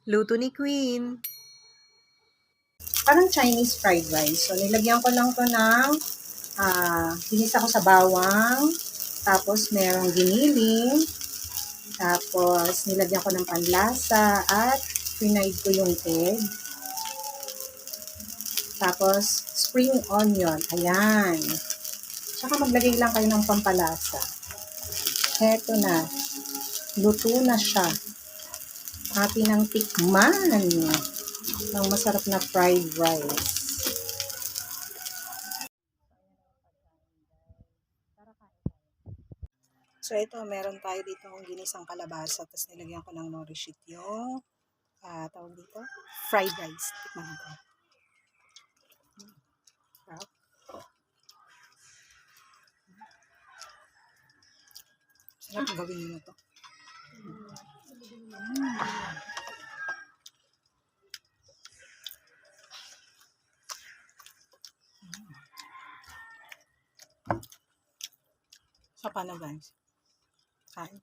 Luto ni Queen. Parang Chinese fried rice. So, nilagyan ko lang to ng ginisa ko sa bawang, tapos merong giniling, tapos nilagyan ko ng panlasa at frinied ko yung egg. Tapos, spring onion. Ayan. Tsaka maglagay lang kayo ng pampalasa. Heto na. Luto na siya. Atin ang tikman ng masarap na fried rice. So, ito, meron tayo dito ng ginisang kalabasa. Tapos, nilagyan ko ng nourishit yung, tawag dito, fried rice. Tikman ko. Sarap. Sarap gawin nyo to. So, paano guys? Kain.